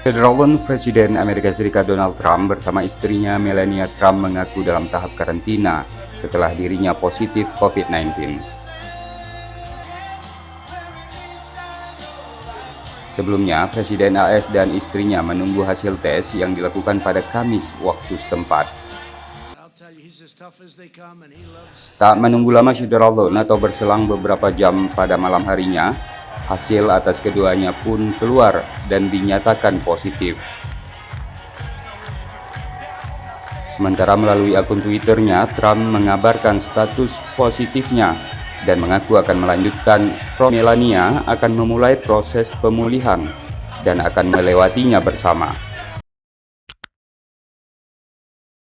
Calon Presiden Amerika Serikat Donald Trump bersama istrinya Melania Trump mengaku dalam tahap karantina setelah dirinya positif COVID-19. Sebelumnya, Presiden AS dan istrinya menunggu hasil tes yang dilakukan pada Kamis waktu setempat. Tak menunggu lama syukurallah atau berselang beberapa jam pada malam harinya, hasil atas keduanya pun keluar dan dinyatakan positif. Sementara melalui akun Twitternya, Trump mengabarkan status positifnya dan mengaku akan melanjutkan Melania akan memulai proses pemulihan dan akan melewatinya bersama.